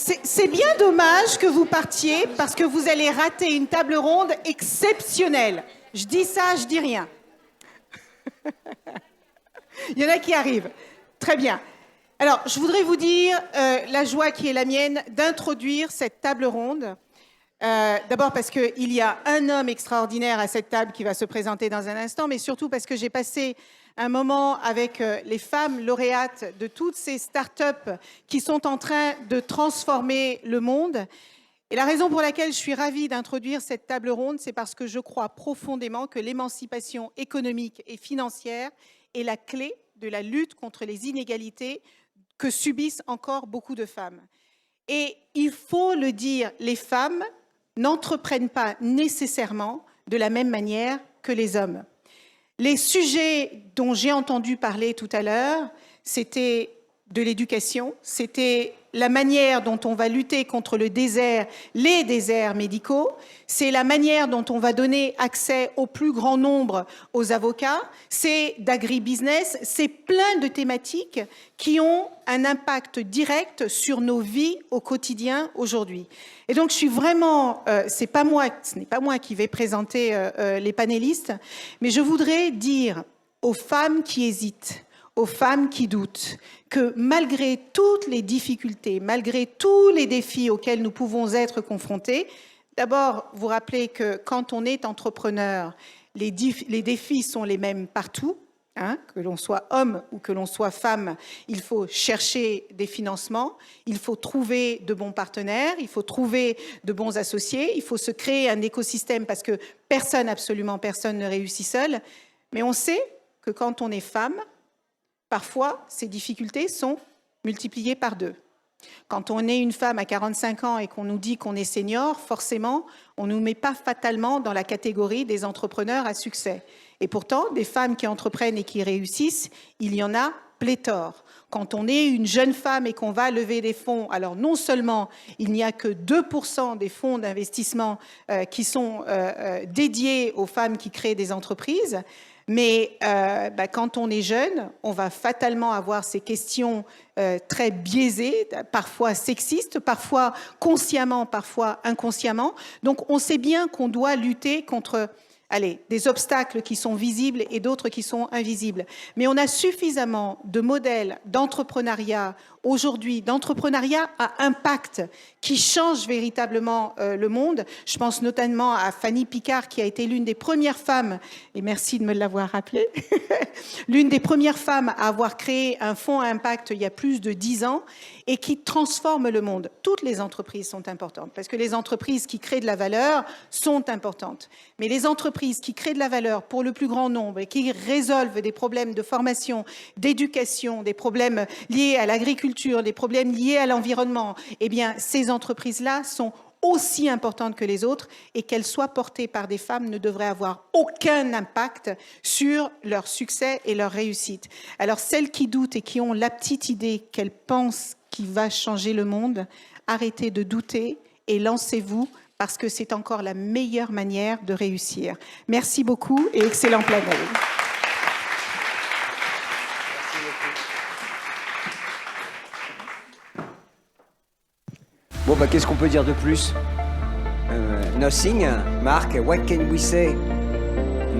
C'est bien dommage que vous partiez parce que vous allez rater une table ronde exceptionnelle. Je dis ça, je dis rien. Il y en a qui arrivent. Très bien. Alors, je voudrais vous dire la joie qui est la mienne d'introduire cette table ronde. D'abord parce qu'il y a un homme extraordinaire à cette table qui va se présenter dans un instant, mais surtout parce que j'ai passé un moment avec les femmes lauréates de toutes ces startups qui sont en train de transformer le monde. Et la raison pour laquelle je suis ravie d'introduire cette table ronde, c'est parce que je crois profondément que l'émancipation économique et financière est la clé de la lutte contre les inégalités que subissent encore beaucoup de femmes. Et il faut le dire, les femmes n'entreprennent pas nécessairement de la même manière que les hommes. Les sujets dont j'ai entendu parler tout à l'heure, c'était de l'éducation, c'était la manière dont on va lutter contre le désert, les déserts médicaux, c'est la manière dont on va donner accès au plus grand nombre aux avocats, c'est d'agribusiness, c'est plein de thématiques qui ont un impact direct sur nos vies au quotidien aujourd'hui. Et donc je suis vraiment, ce n'est pas moi qui vais présenter les panélistes, mais je voudrais dire aux femmes qui hésitent, aux femmes qui doutent, que malgré toutes les difficultés, malgré tous les défis auxquels nous pouvons être confrontés, d'abord, vous rappelez que quand on est entrepreneur, les défis sont les mêmes partout, hein, que l'on soit homme ou que l'on soit femme, il faut chercher des financements, il faut trouver de bons partenaires, il faut trouver de bons associés, il faut se créer un écosystème parce que personne, absolument personne ne réussit seul, mais on sait que quand on est femme, parfois, ces difficultés sont multipliées par 2. Quand on est une femme à 45 ans et qu'on nous dit qu'on est senior, forcément, on ne nous met pas fatalement dans la catégorie des entrepreneurs à succès. Et pourtant, des femmes qui entreprennent et qui réussissent, il y en a pléthore. Quand on est une jeune femme et qu'on va lever des fonds, alors non seulement il n'y a que 2% des fonds d'investissement qui sont dédiés aux femmes qui créent des entreprises, mais quand on est jeune, on va fatalement avoir ces questions très biaisées, parfois sexistes, parfois consciemment, parfois inconsciemment. Donc on sait bien qu'on doit lutter contre des obstacles qui sont visibles et d'autres qui sont invisibles. Mais on a suffisamment de modèles d'entrepreneuriat aujourd'hui, d'entrepreneuriat à impact, qui change véritablement le monde. Je pense notamment à Fanny Picard, qui a été l'une des premières femmes, et merci de me l'avoir rappelé, l'une des premières femmes à avoir créé un fonds à impact il y a plus de 10 ans, et qui transforme le monde. Toutes les entreprises sont importantes, parce que les entreprises qui créent de la valeur sont importantes. Mais les entreprises qui créent de la valeur pour le plus grand nombre et qui résolvent des problèmes de formation, d'éducation, des problèmes liés à l'agriculture, des problèmes liés à l'environnement, eh bien, ces entreprises-là sont aussi importantes que les autres et qu'elles soient portées par des femmes ne devraient avoir aucun impact sur leur succès et leur réussite. Alors, celles qui doutent et qui ont la petite idée qu'elles pensent qui va changer le monde, arrêtez de douter et lancez-vous parce que c'est encore la meilleure manière de réussir. Merci beaucoup et excellent panel. Bon, qu'est-ce qu'on peut dire de plus? Nothing, Marc, what can we say?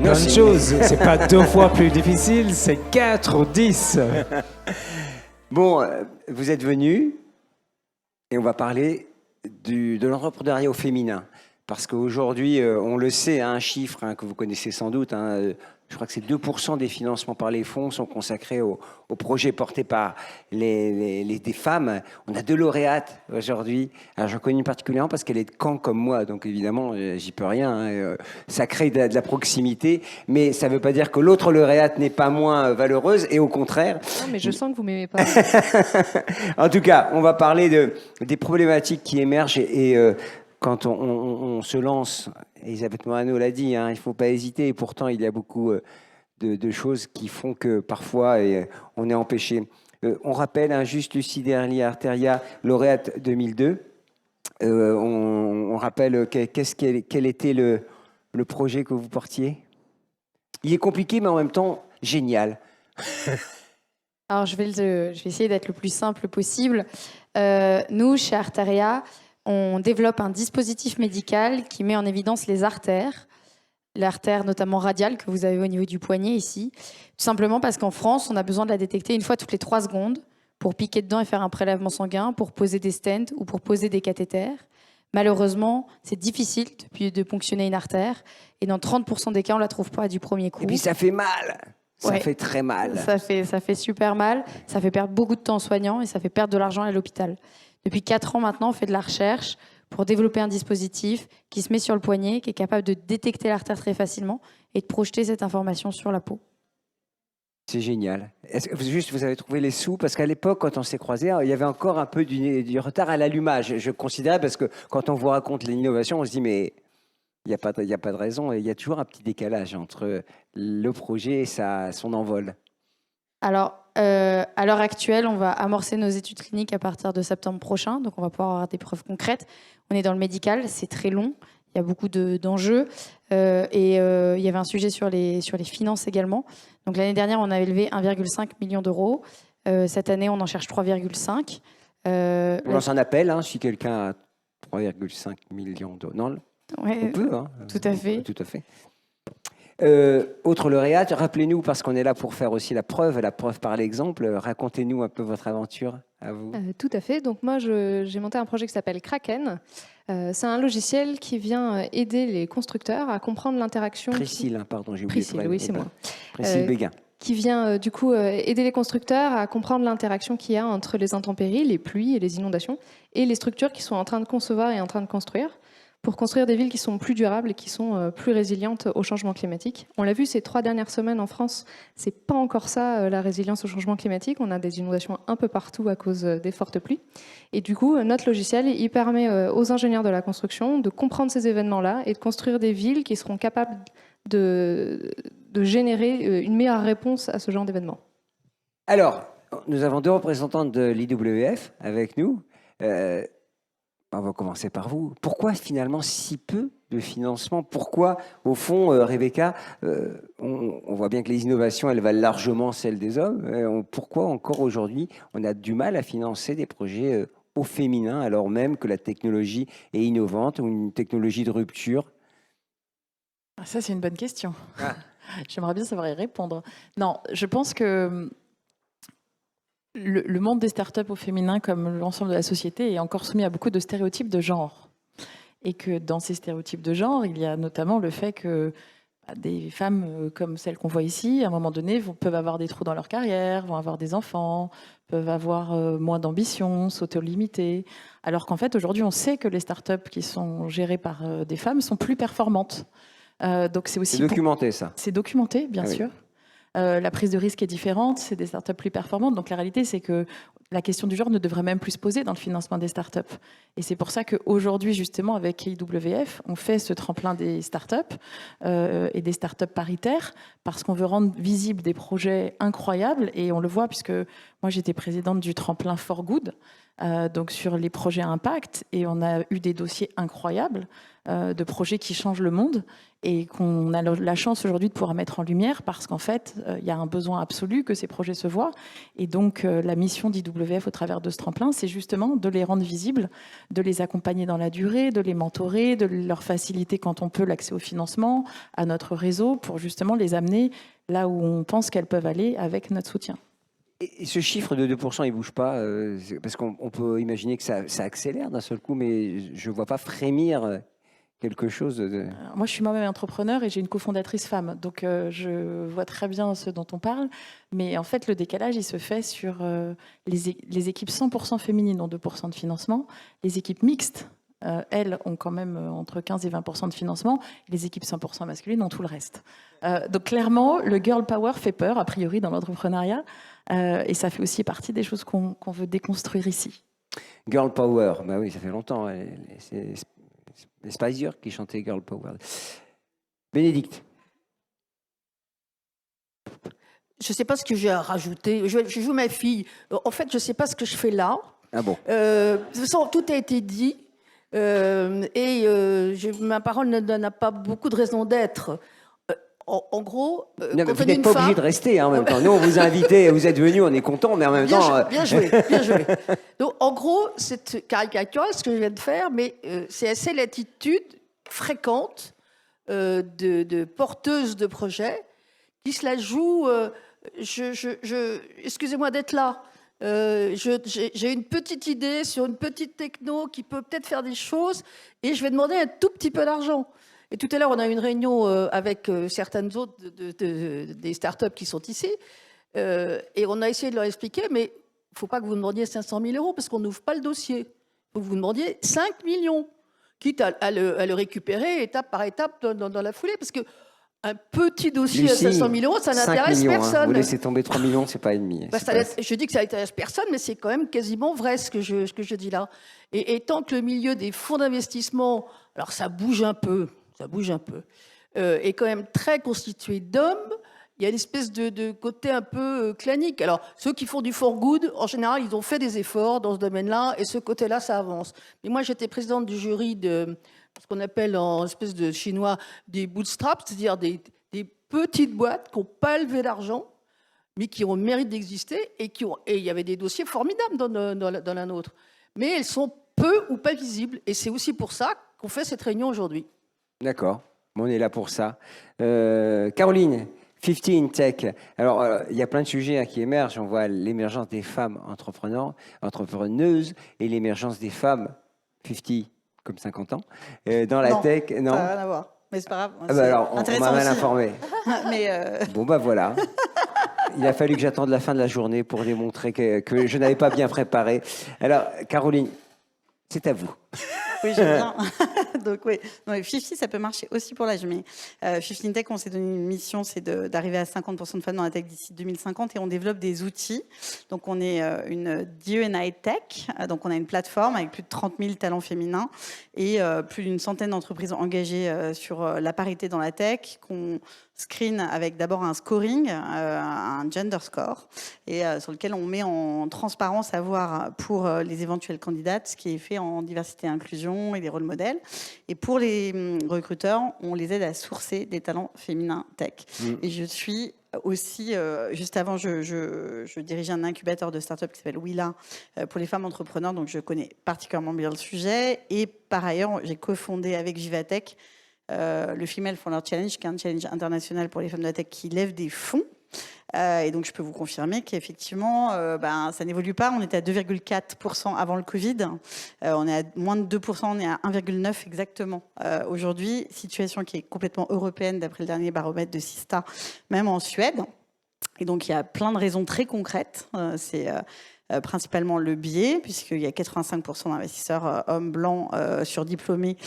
Plein de choses, c'est pas 2 fois plus difficile, c'est 4 ou 10. Bon, vous êtes venus et on va parler de l'entrepreneuriat au féminin. Parce qu'aujourd'hui, on le sait, un chiffre que vous connaissez sans doute, je crois que c'est 2% des financements par les fonds sont consacrés aux projets portés par des femmes. On a 2 lauréates aujourd'hui. Alors j'en connais une particulièrement parce qu'elle est de Caen comme moi, donc évidemment, j'y peux rien. Ça crée de la proximité, mais ça ne veut pas dire que l'autre lauréate n'est pas moins valeureuse, et au contraire. Non, mais je sens que vous ne m'aimez pas. En tout cas, on va parler des problématiques qui émergent et quand on se lance, Elisabeth Morano l'a dit, il ne faut pas hésiter, et pourtant il y a beaucoup de choses qui font que parfois on est empêché. On rappelle juste Lucie Derli-Arteria, lauréate 2002. On rappelle quel était le projet que vous portiez. Il est compliqué, mais en même temps génial. Alors, je vais essayer d'être le plus simple possible. Nous, chez Arteria, on développe un dispositif médical qui met en évidence les artères, l'artère notamment radiale que vous avez au niveau du poignet ici, tout simplement parce qu'en France, on a besoin de la détecter une fois toutes les 3 secondes pour piquer dedans et faire un prélèvement sanguin, pour poser des stents ou pour poser des cathéters. Malheureusement, c'est difficile de ponctionner une artère et dans 30% des cas, on ne la trouve pas du premier coup. Et puis ça fait mal. Ça Ouais. fait très mal. Ça fait super mal, ça fait perdre beaucoup de temps aux soignants et ça fait perdre de l'argent à l'hôpital. Depuis 4 ans maintenant, on fait de la recherche pour développer un dispositif qui se met sur le poignet, qui est capable de détecter l'artère très facilement et de projeter cette information sur la peau. C'est génial. Est-ce que vous avez trouvé les sous? Parce qu'à l'époque, quand on s'est croisés, il y avait encore un peu du retard à l'allumage. Je considérais, parce que quand on vous raconte l'innovation, on se dit, mais il n'y a pas de raison. Il y a toujours un petit décalage entre le projet et son envol. Alors, à l'heure actuelle, on va amorcer nos études cliniques à partir de septembre prochain. Donc, on va pouvoir avoir des preuves concrètes. On est dans le médical, c'est très long. Il y a beaucoup d'enjeux. Il y avait un sujet sur les finances également. Donc, l'année dernière, on a élevé 1,5 million d'euros. Cette année, on en cherche 3,5. On lance un appel, hein, si quelqu'un a 3,5 millions d'euros. Non, Ouais, on peut. Hein. tout à fait. Tout à fait. Autre lauréate, rappelez-nous, parce qu'on est là pour faire aussi la preuve par l'exemple, racontez-nous un peu votre aventure à vous. Tout à fait. Donc moi, j'ai monté un projet qui s'appelle Kraken. C'est un logiciel qui vient aider les constructeurs à comprendre l'interaction. Priscille, hein, pardon, j'ai oublié. Priscille, oui, c'est moi. Priscille Béguin. Qui vient du coup aider les constructeurs à comprendre l'interaction qu'il y a entre les intempéries, les pluies et les inondations, et les structures qui sont en train de concevoir et en train de construire, pour construire des villes qui sont plus durables et qui sont plus résilientes au changement climatique. On l'a vu ces 3 dernières semaines en France, c'est pas encore ça la résilience au changement climatique. On a des inondations un peu partout à cause des fortes pluies. Et du coup, notre logiciel, il permet aux ingénieurs de la construction de comprendre ces événements-là et de construire des villes qui seront capables de générer une meilleure réponse à ce genre d'événements. Alors, nous avons 2 représentants de l'IWF avec nous. On va commencer par vous. Pourquoi finalement si peu de financement? Pourquoi, au fond, Rebecca, on voit bien que les innovations, elles valent largement celles des hommes. Pourquoi encore aujourd'hui, on a du mal à financer des projets au féminin, alors même que la technologie est innovante ou une technologie de rupture? Ça, c'est une bonne question. J'aimerais bien savoir y répondre. Non, je pense que le monde des startups au féminin, comme l'ensemble de la société, est encore soumis à beaucoup de stéréotypes de genre. Et que dans ces stéréotypes de genre, il y a notamment le fait que des femmes comme celles qu'on voit ici, à un moment donné, peuvent avoir des trous dans leur carrière, vont avoir des enfants, peuvent avoir moins d'ambition, s'auto-limiter. Alors qu'en fait, aujourd'hui, on sait que les startups qui sont gérées par des femmes sont plus performantes. Donc c'est aussi documenté, ça. C'est documenté, bien sûr. La prise de risque est différente, c'est des startups plus performantes. Donc la réalité, c'est que la question du genre ne devrait même plus se poser dans le financement des startups. Et c'est pour ça qu'aujourd'hui, justement, avec IWF, on fait ce tremplin des startups et des startups paritaires parce qu'on veut rendre visibles des projets incroyables. Et on le voit puisque moi, j'étais présidente du tremplin For Good, donc sur les projets à impact. Et on a eu des dossiers incroyables de projets qui changent le monde et qu'on a la chance aujourd'hui de pouvoir mettre en lumière parce qu'en fait, il y a un besoin absolu que ces projets se voient. Et donc, la mission d'IWF au travers de ce tremplin, c'est justement de les rendre visibles, de les accompagner dans la durée, de les mentorer, de leur faciliter quand on peut l'accès au financement, à notre réseau, pour justement les amener là où on pense qu'elles peuvent aller avec notre soutien. Et ce chiffre de 2%, il ne bouge pas, parce qu'on peut imaginer que ça accélère d'un seul coup, mais je ne vois pas frémir quelque chose de... Moi, je suis moi-même entrepreneur et j'ai une cofondatrice femme, donc je vois très bien ce dont on parle. Mais en fait, le décalage, il se fait sur les équipes 100% féminines ont 2% de financement. Les équipes mixtes, elles, ont quand même entre 15 et 20% de financement. Les équipes 100% masculines ont tout le reste. Donc clairement, le girl power fait peur, a priori, dans l'entrepreneuriat. Et ça fait aussi partie des choses qu'on veut déconstruire ici. Girl power, bah oui, ça fait longtemps. C'est les Spice Girls qui chantaient Girl Power. Bénédicte. Je ne sais pas ce que j'ai à rajouter. Je joue ma fille. En fait, je ne sais pas ce que je fais là. Ah bon? De toute façon, tout a été dit. Ma parole n'a pas beaucoup de raison d'être. en gros, Non, mais quand vous on est n'êtes une pas femme... obligé de rester hein, en même temps. Nous, on vous a invité, vous êtes venus, on est contents, mais en même temps... Bien joué, bien joué. Donc, en gros, c'est caricatural ce que je viens de faire, mais c'est assez l'attitude fréquente de porteuses de projets qui se la jouent. Excusez-moi d'être là. J'ai une petite idée sur une petite techno qui peut peut-être faire des choses et je vais demander un tout petit peu d'argent. Et tout à l'heure, on a eu une réunion avec certaines autres des startups qui sont ici et on a essayé de leur expliquer, mais il ne faut pas que vous demandiez 500 000 euros parce qu'on n'ouvre pas le dossier. Il faut que vous demandiez 5 millions, quitte à le récupérer étape par étape dans la foulée, parce que un petit dossier Lucie, à 500 000 euros, ça 5 n'intéresse millions, personne. Vous laissez tomber 3 millions, c'est pas ennemi. Bah, je dis que ça n'intéresse personne, mais c'est quand même quasiment vrai ce que je dis là. Et tant que le milieu des fonds d'investissement, alors ça bouge un peu, est quand même très constitué d'hommes, il y a une espèce de côté un peu clanique. Alors, ceux qui font du for good, en général, ils ont fait des efforts dans ce domaine-là, et ce côté-là, ça avance. Mais moi, j'étais présidente du jury de ce qu'on appelle en espèce de chinois des bootstraps, c'est-à-dire des petites boîtes qui n'ont pas levé d'argent, mais qui ont le mérite d'exister, et il y avait des dossiers formidables dans la nôtre. Mais elles sont peu ou pas visibles, et c'est aussi pour ça qu'on fait cette réunion aujourd'hui. D'accord, on est là pour ça. Caroline, 50 in Tech. Alors, il y a plein de sujets qui émergent. On voit l'émergence des femmes entrepreneuses et l'émergence des femmes 50, comme 50 ans, dans la tech. Non, Ça n'a rien à voir. Mais c'est pas grave. Ah bah alors, on m'a mal informé. Mais Bon, bah voilà. Il a fallu que j'attende la fin de la journée pour démontrer que je n'avais pas bien préparé. Alors, Caroline, c'est à vous. Oui, j'aime bien. Donc oui, non, 50, ça peut marcher aussi pour l'âge. Mais 50 Tech, on s'est donné une mission, c'est d'arriver à 50% de femmes dans la tech d'ici 2050 et on développe des outils. Donc on est une D&I Tech, donc on a une plateforme avec plus de 30 000 talents féminins et plus d'une centaine d'entreprises engagées sur la parité dans la tech, qu'on screen avec d'abord un scoring, un gender score, et sur lequel on met en transparence à voir pour les éventuelles candidates ce qui est fait en diversité et inclusion et des rôles modèles. Et pour les recruteurs, on les aide à sourcer des talents féminins tech. Et je suis aussi, juste avant, je dirigeais un incubateur de start-up qui s'appelle Willa pour les femmes entrepreneurs, donc je connais particulièrement bien le sujet. Et par ailleurs, j'ai cofondé avec Jivatech le Female Founder Challenge, qui est un challenge international pour les femmes de la tech qui lèvent des fonds. Et donc, je peux vous confirmer qu'effectivement, ça n'évolue pas. On était à 2,4% avant le Covid. On est à moins de 2%, on est à 1,9% exactement. Aujourd'hui, situation qui est complètement européenne d'après le dernier baromètre de Sista, même en Suède. Et donc, il y a plein de raisons très concrètes. C'est principalement le biais, puisqu'il y a 85% d'investisseurs hommes blancs surdiplômés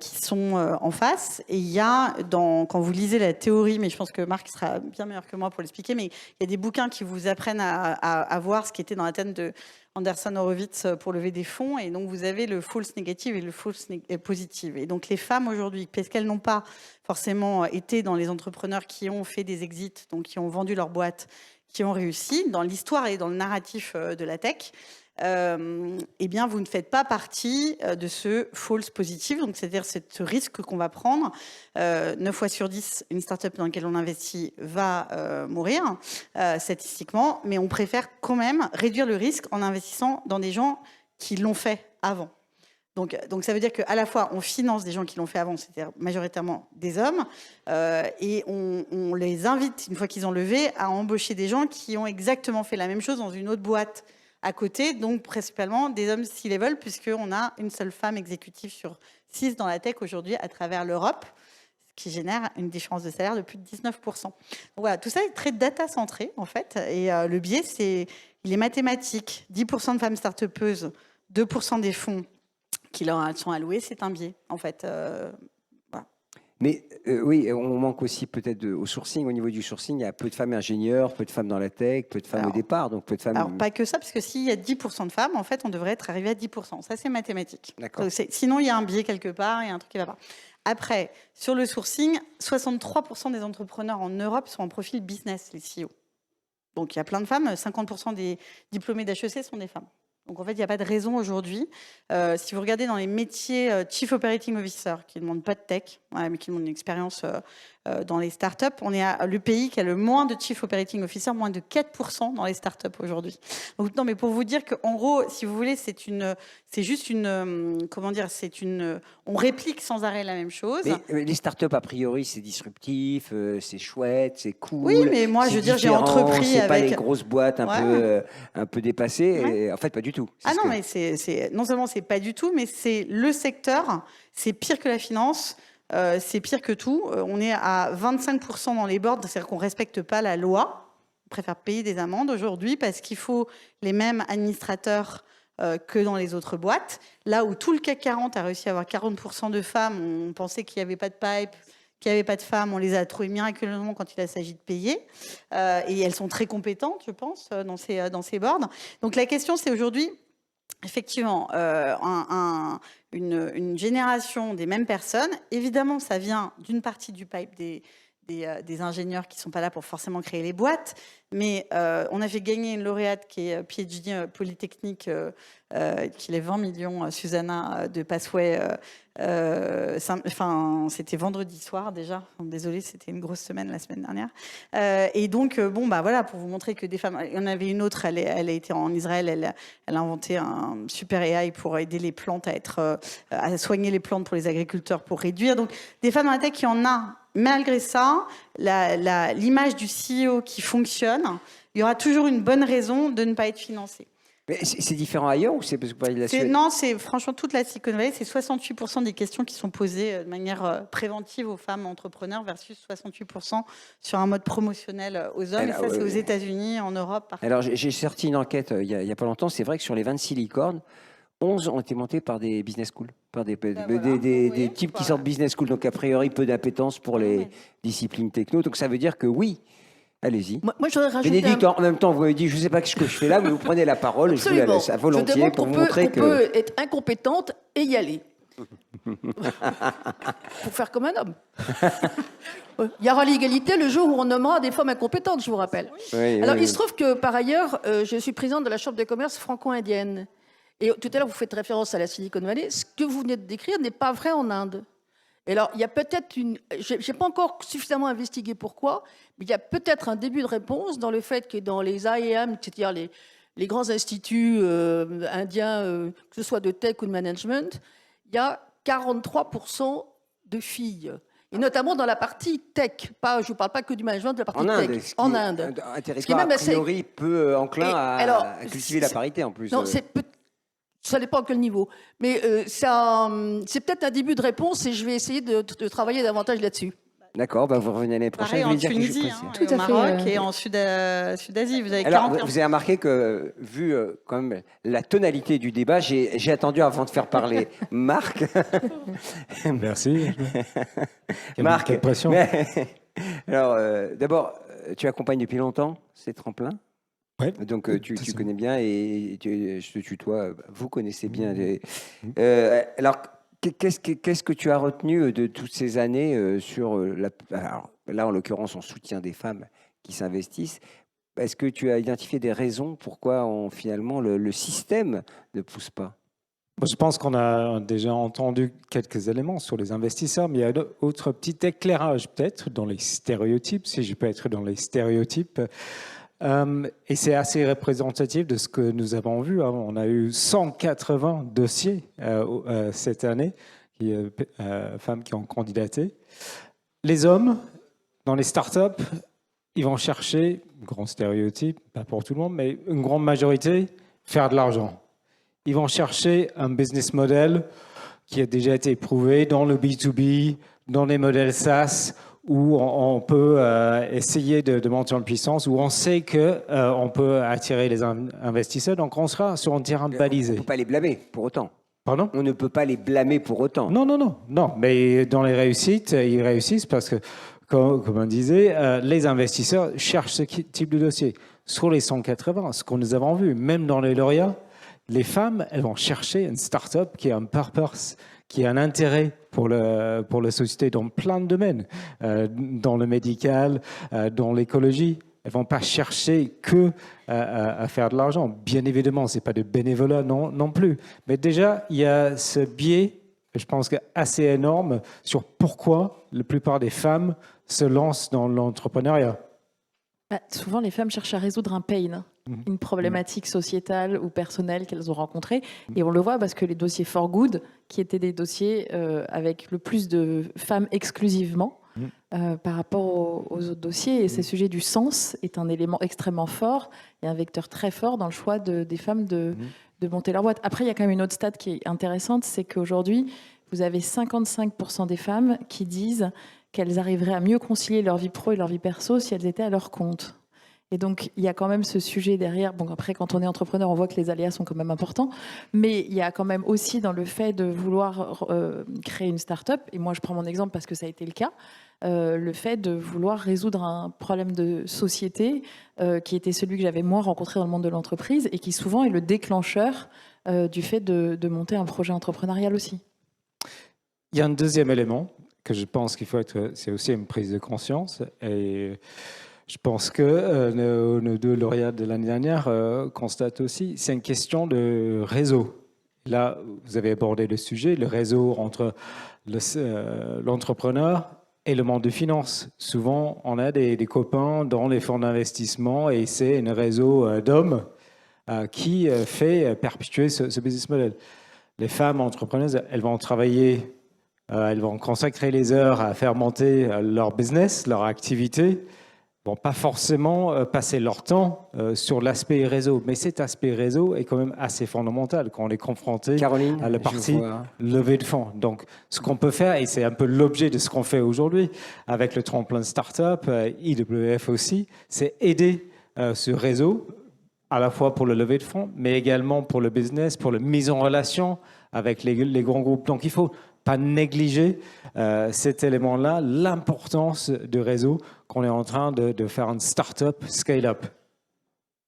qui sont en face. Et il y a, quand vous lisez la théorie, mais je pense que Marc sera bien meilleur que moi pour l'expliquer, mais il y a des bouquins qui vous apprennent à voir ce qui était dans la thèse de Anderson Horowitz pour lever des fonds. Et donc, vous avez le false négatif et le false positif. Et donc, les femmes aujourd'hui, parce qu'elles n'ont pas forcément été dans les entrepreneurs qui ont fait des exits, donc qui ont vendu leur boîte, qui ont réussi dans l'histoire et dans le narratif de la tech, eh bien, vous ne faites pas partie de ce false positif, donc c'est-à-dire ce risque qu'on va prendre. 9 fois sur 10, une start-up dans laquelle on investit va mourir statistiquement, mais on préfère quand même réduire le risque en investissant dans des gens qui l'ont fait avant. Donc ça veut dire qu'à la fois, on finance des gens qui l'ont fait avant, c'est-à-dire majoritairement des hommes, et on les invite, une fois qu'ils ont levé, à embaucher des gens qui ont exactement fait la même chose dans une autre boîte à côté, donc principalement des hommes C-level, puisqu'on a une seule femme exécutive sur 6 dans la tech aujourd'hui à travers l'Europe, ce qui génère une différence de salaire de plus de 19%. Donc voilà, tout ça est très data-centré, en fait, et le biais, il est mathématique. 10% de femmes start-upeuses, 2% des fonds qui leur sont alloués, c'est un biais, en fait. Voilà. Mais oui, on manque aussi peut-être au sourcing. Au niveau du sourcing, il y a peu de femmes ingénieurs, peu de femmes dans la tech, peu de femmes au départ, donc peu de femmes... Alors, pas que ça, parce que s'il y a 10% de femmes, en fait, on devrait être arrivé à 10%. Ça, c'est mathématique. D'accord. Sinon, il y a un biais quelque part, il y a un truc qui ne va pas. Après, sur le sourcing, 63% des entrepreneurs en Europe sont en profil business, les CEO. Donc, il y a plein de femmes. 50% des diplômés d'HEC sont des femmes. Donc en fait, il n'y a pas de raison aujourd'hui. Si vous regardez dans les métiers Chief Operating Officer, qui ne demandent pas de tech, mais qui demandent une expérience dans les startups, on est le pays qui a le moins de Chief Operating Officer, moins de 4% dans les startups aujourd'hui. Donc non, mais pour vous dire qu'en gros, si vous voulez, c'est juste une, comment dire, on réplique sans arrêt la même chose. Mais les startups, a priori, c'est disruptif, c'est chouette, c'est cool. Oui, mais moi, je veux dire, j'ai entrepris c'est avec... pas les grosses boîtes un peu dépassées. Ouais. Et en fait, pas du tout. Ah non, mais non seulement c'est pas du tout, mais c'est le secteur, c'est pire que la finance, c'est pire que tout. On est à 25% dans les boards, c'est-à-dire qu'on respecte pas la loi. On préfère payer des amendes aujourd'hui parce qu'il faut les mêmes administrateurs que dans les autres boîtes. Là où tout le CAC 40 a réussi à avoir 40% de femmes, on pensait qu'il n'y avait pas de pipe, qu'il n'y avait pas de femmes, on les a trouvées miraculeusement quand il s'agit de payer. Et elles sont très compétentes, je pense, dans ces boards. Donc la question, c'est aujourd'hui, effectivement, une génération des mêmes personnes. Évidemment, ça vient d'une partie du pipe des ingénieurs qui ne sont pas là pour forcément créer les boîtes. Mais on a fait gagner une lauréate qui est PhD Polytechnique, qui lève 20 millions, Susanna de Passway. C'était vendredi soir déjà. Désolée, c'était une grosse semaine la semaine dernière. Et donc, voilà, pour vous montrer que des femmes... Il y en avait une autre, elle a été en Israël, elle a inventé un super AI pour aider les plantes à soigner les plantes pour les agriculteurs, pour réduire. Donc, des femmes dans la tech, il y en a. Malgré ça, l'image du CEO qui fonctionne, il y aura toujours une bonne raison de ne pas être financé. Mais c'est différent ailleurs ou c'est parce que vous parlez de la Suède ? Non, c'est franchement toute la Silicon Valley, c'est 68% des questions qui sont posées de manière préventive aux femmes entrepreneurs versus 68% sur un mode promotionnel aux hommes. Alors, et ça, c'est aux États-Unis, en Europe. Partout. Alors, j'ai sorti une enquête il y a pas longtemps. C'est vrai que sur les 26 licornes, 11 ont été montés par des business schools, par des types qui sortent business school. Donc, a priori, peu d'appétence pour les disciplines techno. Donc, ça veut dire que oui. Allez-y. Moi, j'aurais rajouté Bénédicte, en même temps, vous avez dit, je ne sais pas ce que je fais là, mais vous prenez la parole, et je vous la laisse à volontiers pour vous montrer que... On peut être incompétente et y aller. Pour faire comme un homme. Il y aura l'égalité le jour où on nommera des femmes incompétentes, je vous rappelle. Oui, Alors, oui, il se trouve que, par ailleurs, je suis présidente de la Chambre de commerce franco-indienne. Et tout à l'heure, vous faites référence à la Silicon Valley. Ce que vous venez de décrire n'est pas vrai en Inde. Et alors, il y a peut-être une... Je n'ai pas encore suffisamment investigué pourquoi, mais il y a peut-être un début de réponse dans le fait que dans les IAM, c'est-à-dire les grands instituts indiens, que ce soit de tech ou de management, il y a 43% de filles. Et notamment dans la partie tech. Je ne vous parle pas que du management, de la partie tech. En Inde. Un territoire, a priori, peu enclin à cultiver la parité, en plus. Non, ça dépend à quel niveau. Mais c'est peut-être un début de réponse et je vais essayer de travailler davantage là-dessus. D'accord, vous revenez l'année prochaine. Pareil en Tunisie, Tout à au Maroc et en Sud-Asie. Vous avez 40%. Alors, vous avez remarqué que, vu quand même la tonalité du débat, j'ai attendu avant de faire parler Marc. Merci. Marc, quelle pression. Alors, d'abord, tu accompagnes depuis longtemps ces tremplins. Ouais, donc tu connais bien et je te tutoie, vous connaissez bien. Alors, qu'est-ce que tu as retenu de toutes ces années sur alors, là, en l'occurrence, on soutient des femmes qui s'investissent. Est-ce que tu as identifié des raisons pourquoi finalement le système ne pousse pas ? Je pense qu'on a déjà entendu quelques éléments sur les investisseurs, mais il y a d'autres petits éclairages peut-être dans les stéréotypes, si je peux être dans les stéréotypes. Et c'est assez représentatif de ce que nous avons vu. On a eu 180 dossiers cette année, femmes qui ont candidaté. Les hommes, dans les startups, ils vont chercher, grand stéréotype, pas pour tout le monde, mais une grande majorité, faire de l'argent. Ils vont chercher un business model qui a déjà été prouvé dans le B2B, dans les modèles SaaS, où on peut essayer de monter en puissance, où on sait qu'on peut attirer les investisseurs. Donc, on sera sur un terrain balisé. On ne peut pas les blâmer pour autant. Pardon ? On ne peut pas les blâmer pour autant. Non. Mais dans les réussites, ils réussissent parce que, comme on disait, les investisseurs cherchent ce type de dossier. Sur les 180, ce que nous avons vu, même dans les lauréats, les femmes, elles vont chercher une start-up qui a un purpose, qui a un intérêt pour la société dans plein de domaines, dans le médical, dans l'écologie. Elles vont pas chercher que à faire de l'argent. Bien évidemment, c'est pas de bénévolat non plus. Mais déjà, il y a ce biais, je pense, assez énorme sur pourquoi la plupart des femmes se lancent dans l'entrepreneuriat. Souvent, les femmes cherchent à résoudre un pain, une problématique sociétale ou personnelle qu'elles ont rencontrée. Et on le voit parce que les dossiers For Good, qui étaient des dossiers avec le plus de femmes exclusivement, par rapport aux autres dossiers, et ce sujet du sens est un élément extrêmement fort et un vecteur très fort dans le choix des femmes de monter leur boîte. Après, il y a quand même une autre stat qui est intéressante, c'est qu'aujourd'hui, vous avez 55% des femmes qui disent qu'elles arriveraient à mieux concilier leur vie pro et leur vie perso si elles étaient à leur compte. Et donc, il y a quand même ce sujet derrière. Bon, après, quand on est entrepreneur, on voit que les aléas sont quand même importants. Mais il y a quand même aussi dans le fait de vouloir créer une start-up, et moi, je prends mon exemple parce que ça a été le cas, le fait de vouloir résoudre un problème de société qui était celui que j'avais moi rencontré dans le monde de l'entreprise et qui souvent est le déclencheur du fait de monter un projet entrepreneurial aussi. Il y a un deuxième élément que je pense qu'il faut être, c'est aussi une prise de conscience. Et je pense que nos deux lauréats de l'année dernière constatent aussi, c'est une question de réseau. Là, vous avez abordé le sujet, le réseau entre l'entrepreneur et le monde de finance. Souvent, on a des copains dans les fonds d'investissement et c'est un réseau d'hommes qui fait perpétuer ce business model. Les femmes entrepreneuses, elles vont travailler, elles vont consacrer les heures à faire monter leur business, leur activité, vont pas forcément passer leur temps sur l'aspect réseau. Mais cet aspect réseau est quand même assez fondamental quand on est confronté Caroline, à la partie levée de fonds. Donc, ce qu'on peut faire, et c'est un peu l'objet de ce qu'on fait aujourd'hui avec le tremplin Startup, IWF aussi, c'est aider ce réseau à la fois pour le levée de fonds, mais également pour le business, pour la mise en relation avec les grands groupes. Donc, il faut pas négliger cet élément-là, l'importance du réseau qu'on est en train de faire une start-up, scale-up.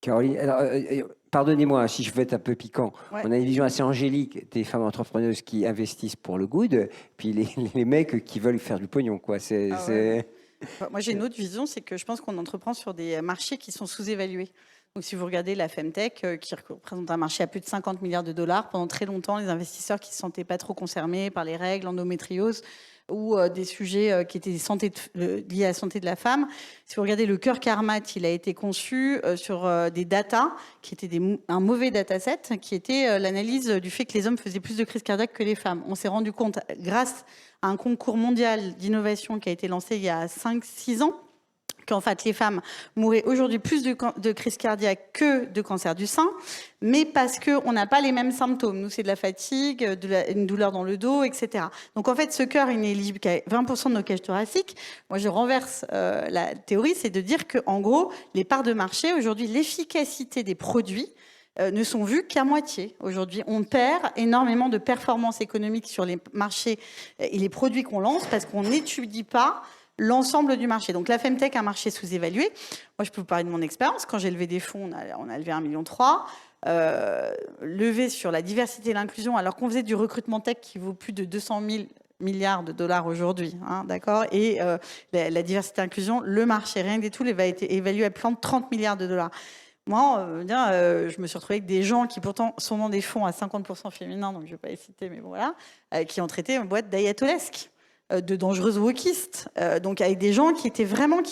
Caroline, alors, pardonnez-moi si je veux être un peu piquant. Ouais. On a une vision assez angélique des femmes entrepreneuses qui investissent pour le good, puis les mecs qui veulent faire du pognon, quoi. Moi, j'ai une autre vision, c'est que je pense qu'on entreprend sur des marchés qui sont sous-évalués. Donc, si vous regardez la Femtech, qui représente un marché à plus de 50 milliards de dollars, pendant très longtemps, les investisseurs qui ne se sentaient pas trop concernés par les règles, l'endométriose ou des sujets qui étaient liés à la santé de la femme. Si vous regardez le cœur Karmat, il a été conçu sur des datas qui étaient un mauvais dataset, qui était l'analyse du fait que les hommes faisaient plus de crises cardiaques que les femmes. On s'est rendu compte, grâce à un concours mondial d'innovation qui a été lancé il y a 5-6 ans, qu'en fait, les femmes mouraient aujourd'hui plus de crises cardiaques que de cancer du sein, mais parce qu'on n'a pas les mêmes symptômes. Nous, c'est de la fatigue, une douleur dans le dos, etc. Donc, en fait, ce cœur, il n'est éligible qu'à 20% de nos cages thoraciques. Moi, je renverse la théorie, c'est de dire qu'en gros, les parts de marché, aujourd'hui, l'efficacité des produits ne sont vues qu'à moitié. Aujourd'hui, on perd énormément de performances économiques sur les marchés et les produits qu'on lance parce qu'on n'étudie pas l'ensemble du marché. Donc la Femtech, un marché sous-évalué. Moi, je peux vous parler de mon expérience. Quand j'ai levé des fonds, on a levé 1,3 million. Levé sur la diversité et l'inclusion, alors qu'on faisait du recrutement tech qui vaut plus de 200 000 milliards de dollars aujourd'hui, hein, d'accord. Et la diversité et l'inclusion, le marché, rien des tout, va être évalué à plus de 30 milliards de dollars. Moi, je me suis retrouvée avec des gens qui pourtant sont dans des fonds à 50% féminins, donc je ne vais pas les citer, mais bon voilà, qui ont traité une boîte d'ayatolesques, de dangereuses wokistes, donc avec des gens qui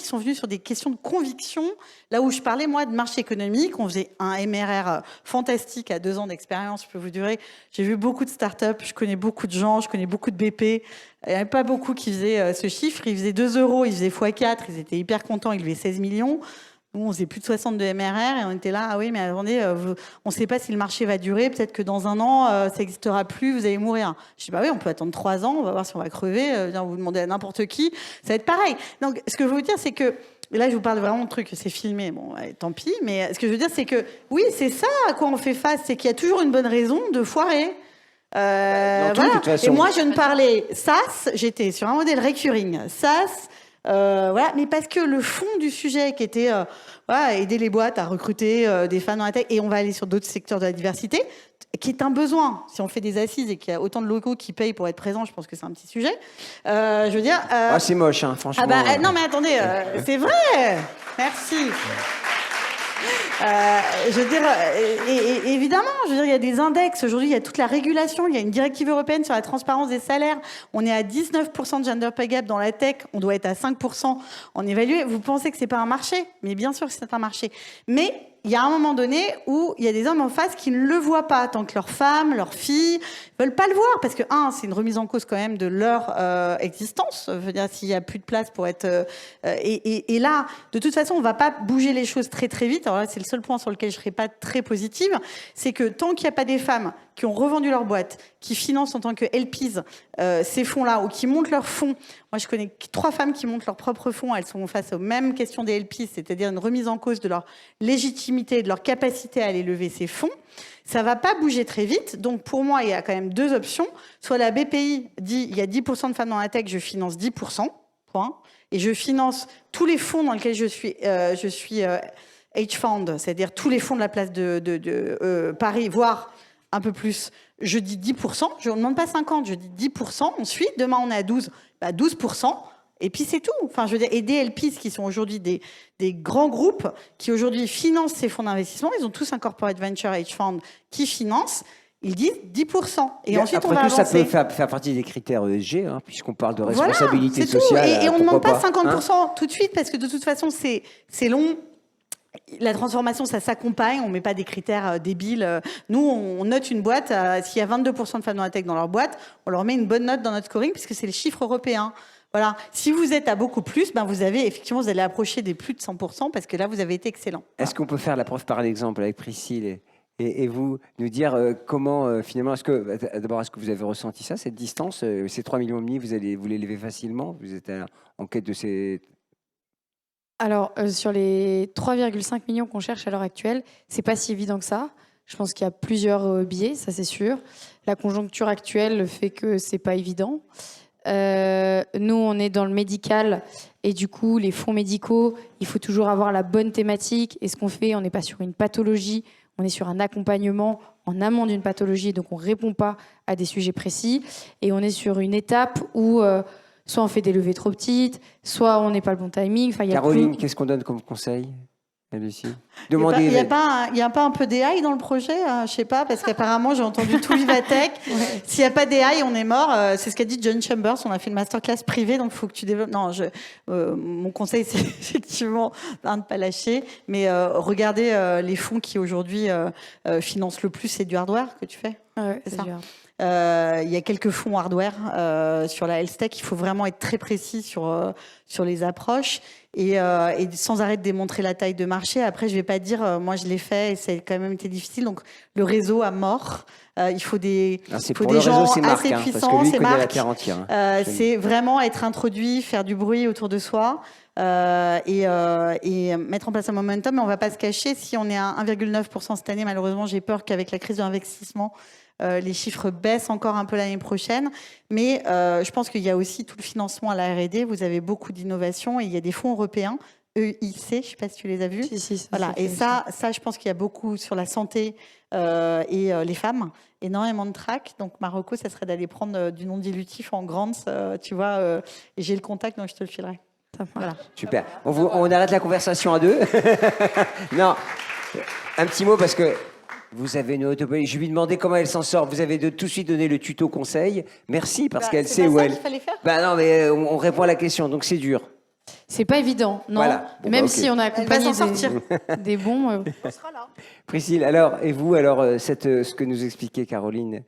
sont venus sur des questions de conviction. Là où je parlais, moi, de marché économique, on faisait un MRR fantastique à 2 ans d'expérience, je peux vous dire. J'ai vu beaucoup de startups, je connais beaucoup de gens, je connais beaucoup de BP. Il n'y avait pas beaucoup qui faisaient ce chiffre. Ils faisaient 2 euros, ils faisaient x4, ils étaient hyper contents, ils levaient 16 millions. Nous, on faisait plus de 60 de MRR et on était là, ah oui, mais attendez, on ne sait pas si le marché va durer, peut-être que dans 1 an, ça n'existera plus, vous allez mourir. Je dis, bah oui, on peut attendre 3 ans, on va voir si on va crever, vous demandez à n'importe qui, ça va être pareil. Donc, ce que je veux vous dire, c'est que, et là, je vous parle vraiment de trucs, c'est filmé, bon, tant pis, mais ce que je veux dire, c'est que, oui, c'est ça à quoi on fait face, c'est qu'il y a toujours une bonne raison de foirer. Voilà. Et moi, je ne parlais SaaS, j'étais sur un modèle recurring, SaaS, Voilà, mais parce que le fond du sujet qui était voilà, aider les boîtes à recruter des femmes dans la tech, et on va aller sur d'autres secteurs de la diversité, qui est un besoin. Si on fait des assises et qu'il y a autant de locaux qui payent pour être présents, je pense que c'est un petit sujet. Je veux dire... Ah, c'est moche, hein, franchement. Ah bah, non mais attendez, c'est vrai. Merci. Je veux dire, et évidemment, je veux dire, il y a des index. Aujourd'hui, il y a toute la régulation. Il y a une directive européenne sur la transparence des salaires. On est à 19% de gender pay gap dans la tech. On doit être à 5% en évalué. Vous pensez que c'est pas un marché? Mais bien sûr que c'est un marché. Mais il y a un moment donné où il y a des hommes en face qui ne le voient pas, tant que leurs femmes, leurs filles veulent pas le voir, parce que c'est une remise en cause quand même de leur existence. Je veux dire, s'il y a plus de place pour être et là, de toute façon, on va pas bouger les choses très très vite. Alors là, c'est le seul point sur lequel je serais pas très positive, c'est que tant qu'il n'y a pas des femmes qui ont revendu leur boîte, qui financent en tant que LPs ces fonds-là, ou qui montent leurs fonds. Moi, je connais 3 femmes qui montent leurs propres fonds. Elles sont face aux mêmes questions des LPs, c'est-à-dire une remise en cause de leur légitimité, de leur capacité à aller lever ces fonds. Ça va pas bouger très vite. Donc, pour moi, il y a quand même 2 options. Soit la BPI dit, il y a 10% de femmes dans la tech, je finance 10%, point. Et je finance tous les fonds dans lesquels je suis H-Fund, c'est-à-dire tous les fonds de la place de Paris, voire un peu plus. Je dis 10%, je ne demande pas 50, je dis 10%. Ensuite, demain, on est à 12, 12%. Et puis, c'est tout. Enfin, je veux dire, et des LPs qui sont aujourd'hui des grands groupes qui aujourd'hui financent ces fonds d'investissement, ils ont tous un corporate venture H-Fund qui finance. Ils disent 10%. Et ensuite, après on va tout, avancer. ça peut faire partie des critères ESG, hein, puisqu'on parle de responsabilité voilà, sociale. Et on ne demande pas pourquoi 50% tout de suite, parce que de toute façon, c'est long. La transformation, ça s'accompagne. On ne met pas des critères débiles. Nous, on note une boîte. S'il y a 22% de femmes dans la tech dans leur boîte, on leur met une bonne note dans notre scoring, puisque c'est le chiffre européen. Voilà. Si vous êtes à beaucoup plus, vous allez approcher des plus de 100%, parce que là, vous avez été excellent. Est-ce qu'on peut faire la preuve par l'exemple avec Priscille et vous, nous dire comment, finalement, est-ce que vous avez ressenti ça, cette distance, ces 3,5 millions, vous les levez facilement? Vous êtes en quête de ces... Alors, sur les 3,5 millions qu'on cherche à l'heure actuelle, c'est pas si évident que ça. Je pense qu'il y a plusieurs biais, ça c'est sûr. La conjoncture actuelle fait que c'est pas évident. Nous, on est dans le médical et du coup, les fonds médicaux, il faut toujours avoir la bonne thématique. Et ce qu'on fait, on n'est pas sur une pathologie, on est sur un accompagnement en amont d'une pathologie, donc on répond pas à des sujets précis. Et on est sur une étape où soit on fait des levées trop petites, soit on n'est pas le bon timing. Enfin, Caroline, qu'est-ce qu'on donne comme conseil, Lucie? Il n'y a pas un peu d'AI dans le projet, je ne sais pas, parce qu'apparemment j'ai entendu tout Vivatech. Ouais. S'il n'y a pas d'AI, on est mort. C'est ce qu'a dit John Chambers. On a fait une masterclass privée, donc il faut que tu développes. Non, mon conseil, c'est effectivement de ne pas lâcher, mais regardez les fonds qui aujourd'hui financent le plus, c'est du hardware que tu fais. Ouais, c'est ça. Il y a quelques fonds hardware sur la health tech. Il faut vraiment être très précis sur les approches et sans arrêt de démontrer la taille de marché. Après, je vais pas dire, moi je l'ai fait et ça a quand même été difficile. Donc le réseau à mort. Il faut des gens assez puissants. C'est Marc. C'est vraiment être introduit, faire du bruit autour de soi. Et mettre en place un momentum, mais on ne va pas se cacher. Si on est à 1,9% cette année, malheureusement, j'ai peur qu'avec la crise de l'investissement, les chiffres baissent encore un peu l'année prochaine. Mais je pense qu'il y a aussi tout le financement à la R&D. Vous avez beaucoup d'innovations et il y a des fonds européens, EIC, je ne sais pas si tu les as vus. Si, voilà. Et ça, je pense qu'il y a beaucoup sur la santé et les femmes. Énormément de tracks. Donc, Marocco, ça serait d'aller prendre du non-dilutif en grants, tu vois. Et j'ai le contact, donc je te le filerai. Voilà. Super. On arrête la conversation à 2. Non, un petit mot parce que vous avez une autopsie. Je lui ai demandé comment elle s'en sort. Vous avez tout de suite donné le tuto conseil. Merci parce qu'elle sait où elle. C'est ça qu'il fallait faire. Non, mais on répond à la question, donc c'est dur. C'est pas évident, non. Voilà. Même si on a accompagné des bons. On sera là. Priscille, alors, et vous, ce que nous expliquait Caroline?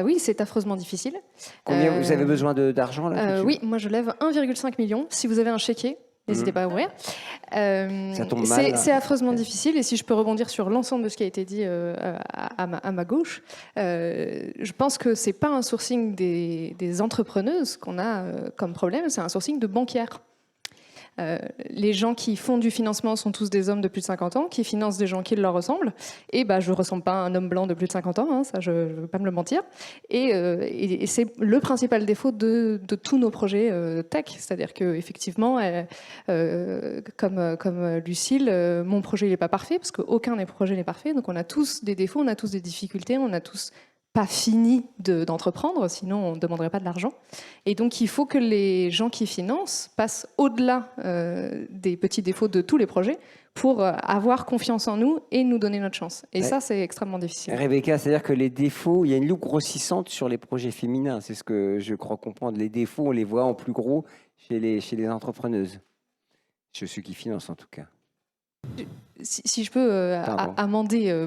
Oui, c'est affreusement difficile. Combien vous avez besoin d'argent là Oui, moi je lève 1,5 million. Si vous avez un chéquier, n'hésitez pas à ouvrir. Ça tombe mal. C'est affreusement difficile. Et si je peux rebondir sur l'ensemble de ce qui a été dit à ma gauche, je pense que c'est pas un sourcing des entrepreneuses qu'on a comme problème, c'est un sourcing de banquières. Les gens qui font du financement sont tous des hommes de plus de 50 ans, qui financent des gens qui leur ressemblent. Et je ne ressemble pas à un homme blanc de plus de 50 ans, hein, ça je ne veux pas me le mentir. Et c'est le principal défaut de tous nos projets tech. C'est-à-dire qu'effectivement, comme Lucille, mon projet n'est pas parfait, parce qu'aucun des projets n'est parfait. Donc on a tous des défauts, on a tous des difficultés, on n'a tous pas fini d'entreprendre, sinon on ne demanderait pas de l'argent. Et donc il faut que les gens qui financent passent au-delà des petits défauts de tous les projets pour avoir confiance en nous et nous donner notre chance. Et ça, c'est extrêmement difficile. Rebecca, c'est-à-dire que les défauts, il y a une loupe grossissante sur les projets féminins. C'est ce que je crois comprendre. Les défauts, on les voit en plus gros chez les entrepreneuses. Chez ceux qui financent, en tout cas. Si je peux amender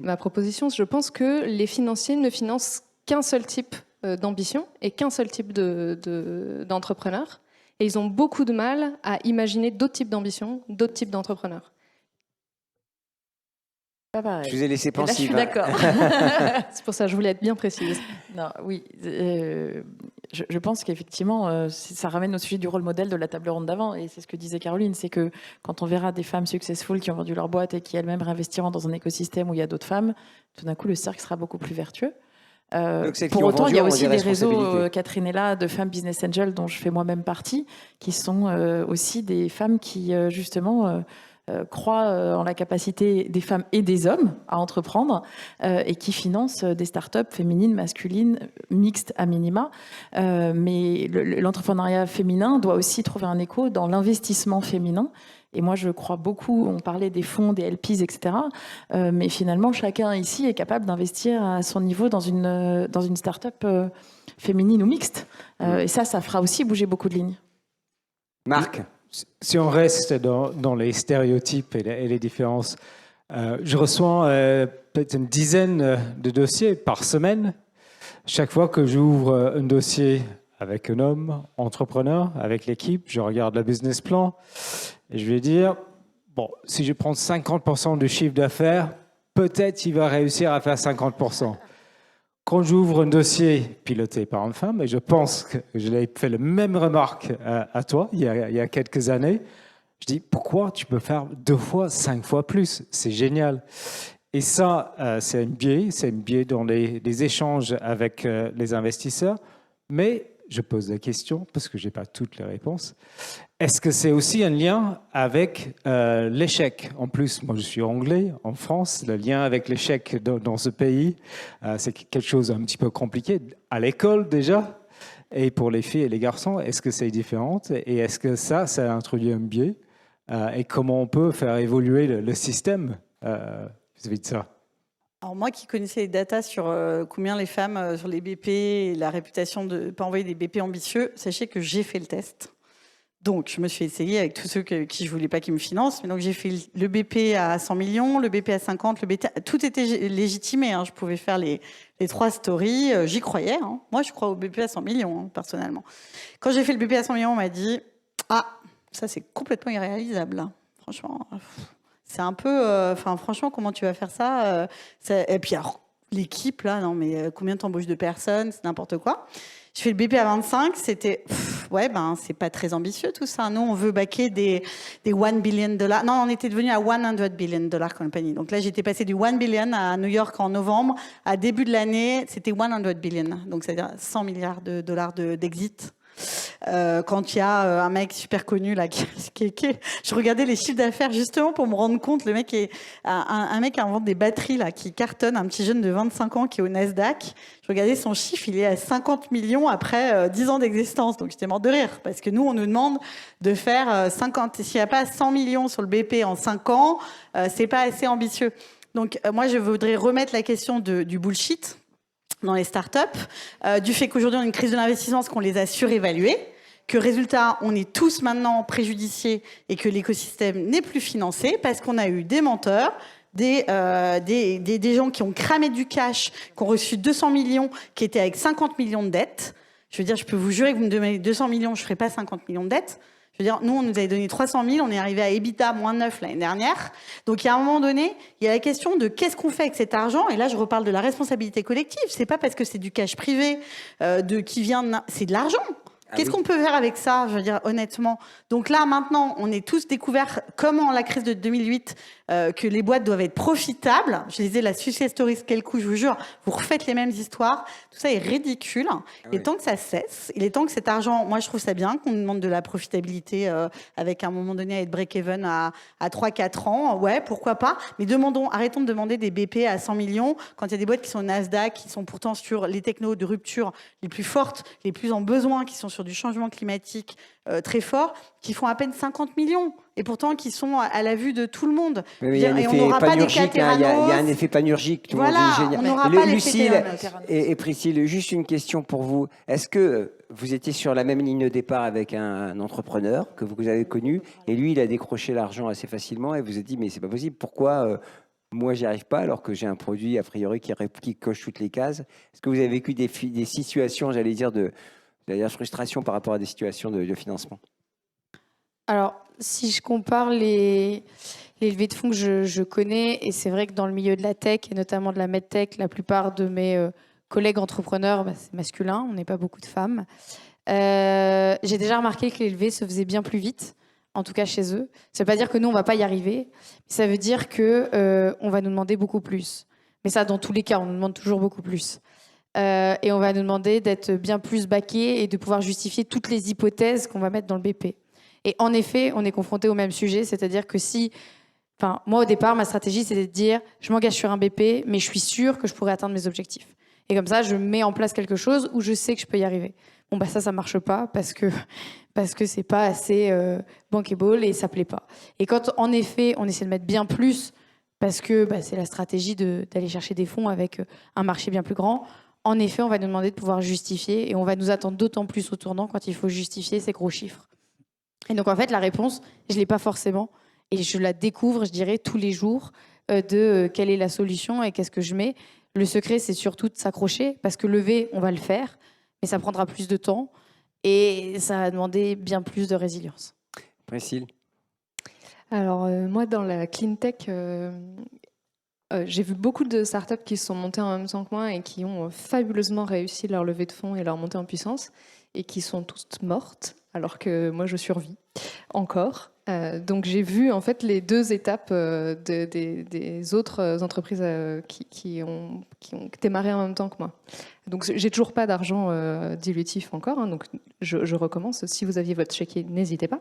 ma proposition, je pense que les financiers ne financent qu'un seul type d'ambition et qu'un seul type d'entrepreneur. Et ils ont beaucoup de mal à imaginer d'autres types d'ambitions, d'autres types d'entrepreneurs. Pas pareil. Je vous ai laissé pensive. Là, je suis d'accord. C'est pour ça que je voulais être bien précise. Non, oui. Je pense qu'effectivement, ça ramène au sujet du rôle modèle de la table ronde d'avant. Et c'est ce que disait Caroline, c'est que quand on verra des femmes successful qui ont vendu leur boîte et qui elles-mêmes réinvestiront dans un écosystème où il y a d'autres femmes, tout d'un coup, le cercle sera beaucoup plus vertueux. Pour autant, il y a aussi des réseaux, Catherine est là, de femmes business angels dont je fais moi-même partie, qui sont aussi des femmes qui, justement... croient en la capacité des femmes et des hommes à entreprendre et qui financent des startups féminines, masculines, mixtes à minima. Mais l'entrepreneuriat féminin doit aussi trouver un écho dans l'investissement féminin. Et moi, je crois beaucoup, on parlait des fonds, des LPs, etc. Mais finalement, chacun ici est capable d'investir à son niveau dans une startup féminine ou mixte. Et ça fera aussi bouger beaucoup de lignes. Marc ? Si on reste dans les stéréotypes et les différences, je reçois peut-être une dizaine de dossiers par semaine. Chaque fois que j'ouvre un dossier avec un homme entrepreneur, avec l'équipe, je regarde le business plan et je vais dire, bon, si je prends 50% du chiffre d'affaires, peut-être il va réussir à faire 50%. Quand j'ouvre un dossier piloté par une femme, et je pense que je l'ai fait la même remarque à toi il y a quelques années, je dis pourquoi tu peux faire 2 fois, 5 fois plus? C'est génial. Et ça, c'est un biais dans les échanges avec les investisseurs. Mais je pose la question, parce que je n'ai pas toutes les réponses, est-ce que c'est aussi un lien avec l'échec? En plus, moi je suis anglais, en France, le lien avec l'échec dans ce pays, c'est quelque chose un petit peu compliqué. À l'école déjà, et pour les filles et les garçons, est-ce que c'est différent? Et est-ce que ça introduit un biais? Et comment on peut faire évoluer le système vis-à-vis de ça? Alors moi qui connaissais les datas sur combien les femmes sur les BP et la réputation de ne pas envoyer des BP ambitieux, sachez que j'ai fait le test. Donc je me suis essayée avec tous ceux qui je voulais pas qu'ils me financent. Mais donc j'ai fait le BP à 100 millions, le BP à 50, le BP tout était légitimé. Hein. Je pouvais faire les 3 stories, j'y croyais. Hein. Moi je crois au BP à 100 millions hein, personnellement. Quand j'ai fait le BP à 100 millions, on m'a dit ça c'est complètement irréalisable. Hein. Franchement. C'est un peu... franchement, comment tu vas faire ça, Et puis, alors, l'équipe, là, non, mais combien t'embauches de personnes? C'est n'importe quoi. Je fais le BP à 25, c'était... c'est pas très ambitieux, tout ça. Nous, on veut backer des $1 billion. Non, on était devenu à $100 billion company. Donc là, j'étais passé du 1 billion à New York en novembre. À début de l'année, c'était 100 billion. Donc, c'est-à-dire 100 milliards de dollars d'exit. Quand il y a un mec super connu là, je regardais les chiffres d'affaires justement pour me rendre compte, le mec est un mec qui invente des batteries là, qui cartonne, un petit jeune de 25 ans qui est au Nasdaq. Je regardais son chiffre, il est à 50 millions après 10 ans d'existence, donc j'étais morte de rire parce que nous on nous demande de faire 50, s'il n'y a pas 100 millions sur le BP en 5 ans, c'est pas assez ambitieux. Donc moi je voudrais remettre la question du bullshit dans les startups, du fait qu'aujourd'hui on a une crise de l'investissement parce qu'on les a surévalués, que résultat on est tous maintenant préjudiciés et que l'écosystème n'est plus financé parce qu'on a eu des menteurs, des gens qui ont cramé du cash, qui ont reçu 200 millions, qui étaient avec 50 millions de dettes. Je veux dire, je peux vous jurer que vous me donnez 200 millions, je ne ferai pas 50 millions de dettes. Je veux dire, nous, on nous avait donné 300 000, on est arrivé à EBITDA -9 l'année dernière. Donc, il y a un moment donné, il y a la question de qu'est-ce qu'on fait avec cet argent. Et là, je reparle de la responsabilité collective. C'est pas parce que c'est du cash privé qui vient, c'est de l'argent. Qu'est-ce qu'on peut faire avec ça, je veux dire, honnêtement? Donc là, maintenant, on est tous découverts, comme en la crise de 2008, que les boîtes doivent être profitables. Je lisais la Success Stories, quel coup, je vous jure, vous refaites les mêmes histoires. Tout ça est ridicule. Il est temps que ça cesse. Il est temps que cet argent, moi, je trouve ça bien qu'on nous demande de la profitabilité avec, à un moment donné, à être break-even à 3-4 ans. Ouais, pourquoi pas. Mais arrêtons de demander des BP à 100 millions quand il y a des boîtes qui sont Nasdaq, qui sont pourtant sur les technos de rupture les plus fortes, les plus en besoin, qui sont sur du changement climatique très fort, qui font à peine 50 millions et pourtant qui sont à la vue de tout le monde. Mais il y a un effet panurgique, il y a un effet panurgique. Tout voilà, le monde dit on génial. n'aura pas Lucille l'effet et Priscille, juste une question pour vous. Est-ce que vous étiez sur la même ligne de départ avec un entrepreneur que vous avez connu et lui, il a décroché l'argent assez facilement et vous avez dit, mais c'est pas possible, pourquoi moi, j'y arrive pas alors que j'ai un produit, a priori, qui coche toutes les cases. Est-ce que vous avez vécu des situations, j'allais dire, de frustration par rapport à des situations de financement? Alors, si je compare les levées de fonds que je connais, et c'est vrai que dans le milieu de la tech, et notamment de la medtech, la plupart de mes collègues entrepreneurs, c'est masculin, on n'est pas beaucoup de femmes. J'ai déjà remarqué que les levées se faisaient bien plus vite, en tout cas chez eux. Ça ne veut pas dire que nous, on ne va pas y arriver, mais ça veut dire qu'on va nous demander beaucoup plus. Mais ça, dans tous les cas, on nous demande toujours beaucoup plus. Et on va nous demander d'être bien plus baqués et de pouvoir justifier toutes les hypothèses qu'on va mettre dans le BP. Et en effet, on est confronté au même sujet, c'est-à-dire que moi au départ, ma stratégie, c'était de dire, je m'engage sur un BP, mais je suis sûre que je pourrai atteindre mes objectifs. Et comme ça, je mets en place quelque chose où je sais que je peux y arriver. Bon, ça marche pas parce que c'est pas assez bankable et ça plaît pas. Et quand, en effet, on essaie de mettre bien plus, parce que c'est la stratégie d'aller chercher des fonds avec un marché bien plus grand, en effet, on va nous demander de pouvoir justifier et on va nous attendre d'autant plus au tournant quand il faut justifier ces gros chiffres. Et donc, en fait, la réponse, je ne l'ai pas forcément. Et je la découvre, je dirais, tous les jours de quelle est la solution et qu'est-ce que je mets. Le secret, c'est surtout de s'accrocher parce que lever, on va le faire, mais ça prendra plus de temps et ça va demander bien plus de résilience. Priscille? Alors, moi, dans la clean tech, j'ai vu beaucoup de startups qui se sont montées en même temps que moi et qui ont fabuleusement réussi leur levée de fonds et leur montée en puissance et qui sont toutes mortes, alors que moi, je survis encore. Donc, j'ai vu en fait les deux étapes des autres entreprises qui ont démarré en même temps que moi. Donc, j'ai toujours pas d'argent dilutif encore, hein, donc je recommence. Si vous aviez votre chéquier, n'hésitez pas.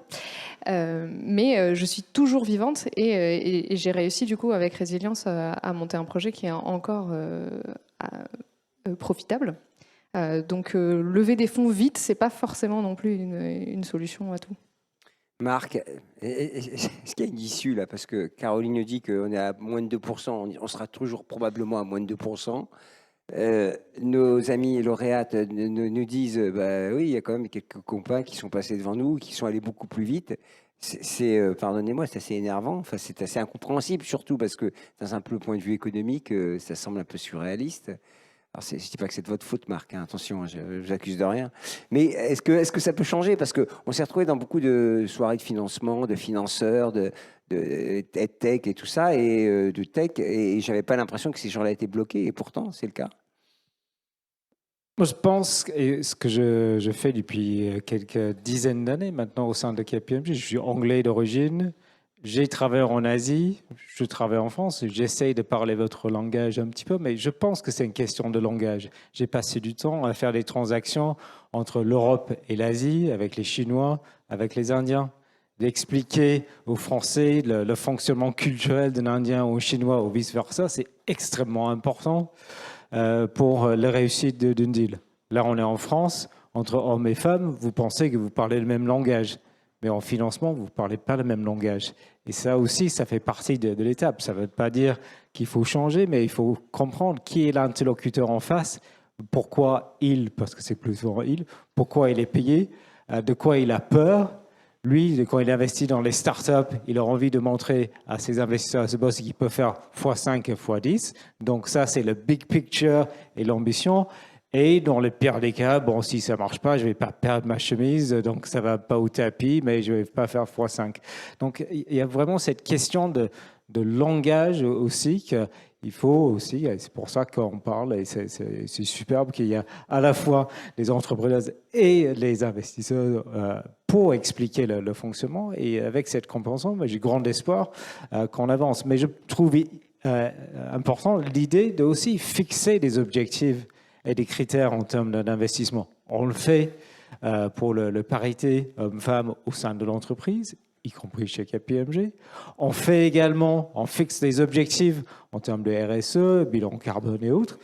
Mais je suis toujours vivante et j'ai réussi du coup avec résilience à monter un projet qui est encore profitable. Donc, lever des fonds vite, c'est pas forcément non plus une solution à tout. Marc, est-ce qu'il y a une issue là? Parce que Caroline dit qu'on est à moins de 2%, on sera toujours probablement à moins de 2%. Nos amis lauréates nous disent oui, il y a quand même quelques copains qui sont passés devant nous, qui sont allés beaucoup plus vite. Pardonnez-moi, c'est assez énervant, enfin, c'est assez incompréhensible, surtout parce que d'un simple point de vue économique, ça semble un peu surréaliste. Alors, je ne dis pas que c'est de votre faute, Marc, hein, attention, je ne vous accuse de rien. Mais est-ce que ça peut changer? Parce qu'on s'est retrouvé dans beaucoup de soirées de financement, de financeurs, de tech et tout ça, et de tech, et je n'avais pas l'impression que ces gens-là étaient bloqués, et pourtant, c'est le cas. Moi, je pense, et ce que je fais depuis quelques dizaines d'années maintenant au sein de KPMG, je suis anglais d'origine, j'ai travaillé en Asie, je travaille en France, j'essaye de parler votre langage un petit peu, mais je pense que c'est une question de langage. J'ai passé du temps à faire des transactions entre l'Europe et l'Asie, avec les Chinois, avec les Indiens, d'expliquer aux Français le fonctionnement culturel d'un Indien ou Chinois ou vice-versa, c'est extrêmement important pour la réussite d'une deal. Là, on est en France, entre hommes et femmes, vous pensez que vous parlez le même langage. Mais en financement, vous ne parlez pas le même langage. Et ça aussi, ça fait partie de l'étape. Ça ne veut pas dire qu'il faut changer, mais il faut comprendre qui est l'interlocuteur en face, pourquoi parce que c'est plus souvent pourquoi il est payé, de quoi il a peur. Lui, quand il investit dans les startups, il a envie de montrer à ses investisseurs, à ses boss, qu'il peut faire x5 et x10. Donc ça, c'est le big picture et l'ambition. Et dans le pire des cas, bon, si ça ne marche pas, je ne vais pas perdre ma chemise, donc ça ne va pas au tapis, mais je ne vais pas faire x5. Donc, il y a vraiment cette question de langage aussi, qu'il il faut aussi, et c'est pour ça qu'on parle, et c'est superbe qu'il y a à la fois les entrepreneurs et les investisseurs pour expliquer le fonctionnement. Et avec cette compréhension, j'ai grand espoir qu'on avance. Mais je trouve important l'idée de aussi fixer des objectifs et des critères en termes d'investissement. On le fait pour le parité homme-femme au sein de l'entreprise, y compris chez KPMG. On fait également, on fixe des objectifs en termes de RSE, bilan carbone et autres,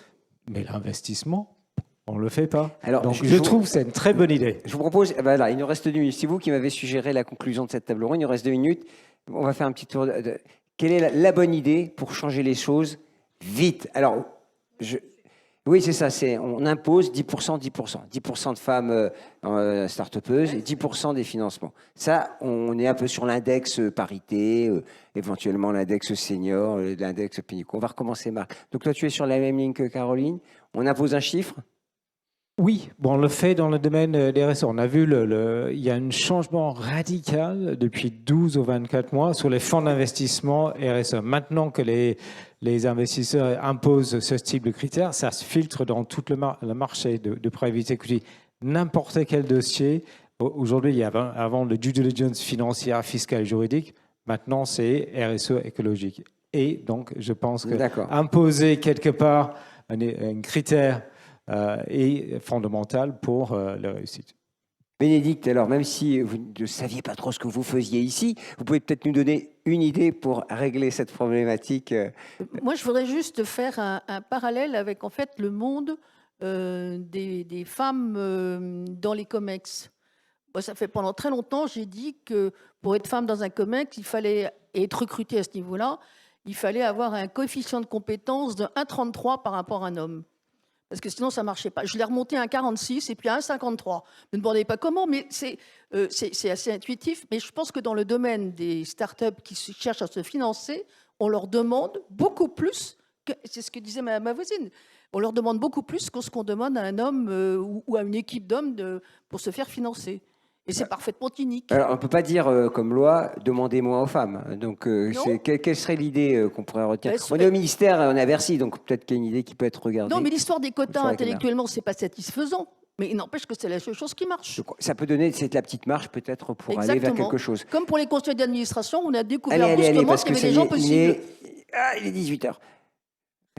mais l'investissement, on ne le fait pas. Alors, donc je trouve que c'est une très bonne idée. Je vous propose, voilà, il nous reste 2 minutes. C'est vous qui m'avez suggéré la conclusion de cette table ronde. Il nous reste 2 minutes. On va faire un petit tour. Quelle est la bonne idée pour changer les choses vite? Alors, oui, c'est ça. On impose 10%, 10%. 10% de femmes start-upeuses et 10% des financements. Ça, on est un peu sur l'index parité, éventuellement l'index senior, l'index Pénico. On va recommencer, Marc. Donc, toi, tu es sur la même ligne que Caroline. On impose un chiffre? Oui, bon, on le fait dans le domaine des RSE. On a vu, il y a un changement radical depuis 12 ou 24 mois sur les fonds d'investissement RSE. Maintenant que les investisseurs imposent ce type de critères, ça se filtre dans tout le marché de private equity. N'importe quel dossier. Aujourd'hui, il y avait avant le due diligence financière, fiscale et juridique. Maintenant, c'est RSE écologique. Et donc, je pense que imposer quelque part un critère est fondamental pour la réussite. Bénédicte, alors même si vous ne saviez pas trop ce que vous faisiez ici, vous pouvez peut-être nous donner une idée pour régler cette problématique. Moi, je voudrais juste faire un parallèle avec en fait le monde des femmes dans les COMEX. Moi, ça fait pendant très longtemps, j'ai dit que pour être femme dans un COMEX, il fallait être recrutée à ce niveau-là, il fallait avoir un coefficient de compétence de 1,33 par rapport à un homme. Parce que sinon, ça ne marchait pas. Je l'ai remonté à 1,46 et puis à 1,53. Ne me demandez pas comment, mais c'est assez intuitif. Mais je pense que dans le domaine des startups qui cherchent à se financer, on leur demande beaucoup plus, c'est ce que disait ma voisine, on leur demande beaucoup plus que ce qu'on demande à un homme ou à une équipe d'hommes pour se faire financer. Et c'est parfaitement cynique. Alors, on ne peut pas dire comme loi, demandez moins aux femmes. Donc, quelle serait l'idée qu'on pourrait retenir? On est au ministère, on est à Bercy, donc peut-être qu'il y a une idée qui peut être regardée. Non, mais l'histoire des quotas, intellectuellement, ce n'est pas satisfaisant. Mais il n'empêche que c'est la seule chose qui marche. Ça peut donner la petite marche peut-être pour aller vers quelque chose. Comme pour les conseils d'administration, on a découvert brusquement qu'il y avait des gens possibles. Il est 18h.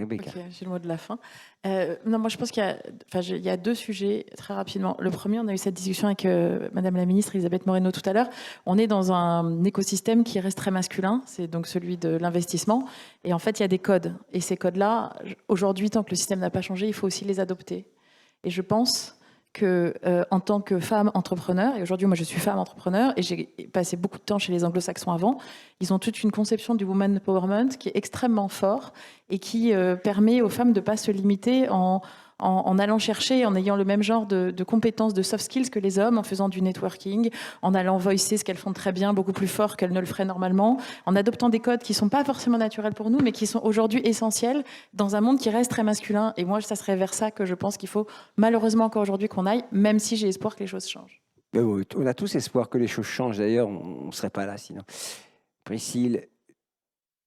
Okay, j'ai le mot de la fin. Non, moi je pense qu'il y a 2 sujets très rapidement. Le premier, on a eu cette discussion avec Madame la ministre Elisabeth Moreno tout à l'heure. On est dans un écosystème qui reste très masculin, c'est donc celui de l'investissement. Et en fait, il y a des codes. Et ces codes-là, aujourd'hui, tant que le système n'a pas changé, il faut aussi les adopter. Et je pense que en tant que femme entrepreneur, et aujourd'hui moi je suis femme entrepreneur et j'ai passé beaucoup de temps chez les anglo-saxons avant, ils ont toute une conception du woman empowerment qui est extrêmement fort et qui permet aux femmes de ne pas se limiter en allant chercher, en ayant le même genre de compétences, de soft skills que les hommes, en faisant du networking, en allant voicer ce qu'elles font très bien, beaucoup plus fort qu'elles ne le feraient normalement, en adoptant des codes qui ne sont pas forcément naturels pour nous, mais qui sont aujourd'hui essentiels dans un monde qui reste très masculin. Et moi, ça serait vers ça que je pense qu'il faut malheureusement encore aujourd'hui qu'on aille, même si j'ai espoir que les choses changent. On a tous espoir que les choses changent, d'ailleurs, on ne serait pas là sinon. Priscille,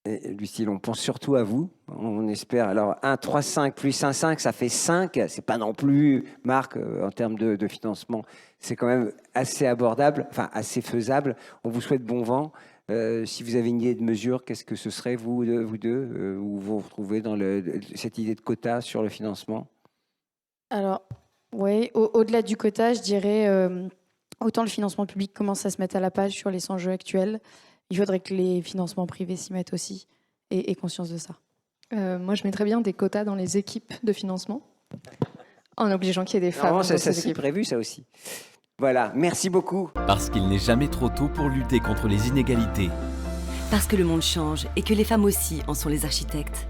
Lucille, on pense surtout à vous, on espère. Alors 1, 3, 5 plus 1, 5, ça fait 5. C'est pas non plus, Marc, en termes de financement, c'est quand même assez abordable, enfin assez faisable. On vous souhaite bon vent. Si vous avez une idée de mesure, qu'est-ce que ce serait, vous deux, où vous vous retrouvez dans cette idée de quota sur le financement? Alors, oui, au-delà du quota, je dirais, autant le financement public commence à se mettre à la page sur les enjeux actuels, il faudrait que les financements privés s'y mettent aussi et aient conscience de ça. Moi, je mettrais bien des quotas dans les équipes de financement, en obligeant qu'il y ait des femmes dans ces équipes. C'est prévu, ça aussi. Voilà, merci beaucoup. Parce qu'il n'est jamais trop tôt pour lutter contre les inégalités. Parce que le monde change et que les femmes aussi en sont les architectes.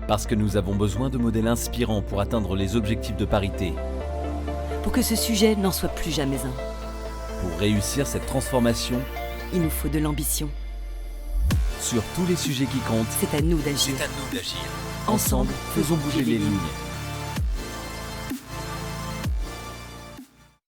Parce que nous avons besoin de modèles inspirants pour atteindre les objectifs de parité. Pour que ce sujet n'en soit plus jamais un. Pour réussir cette transformation, il nous faut de l'ambition. Sur tous les sujets qui comptent, c'est à nous d'agir. Ensemble, faisons bouger les lignes.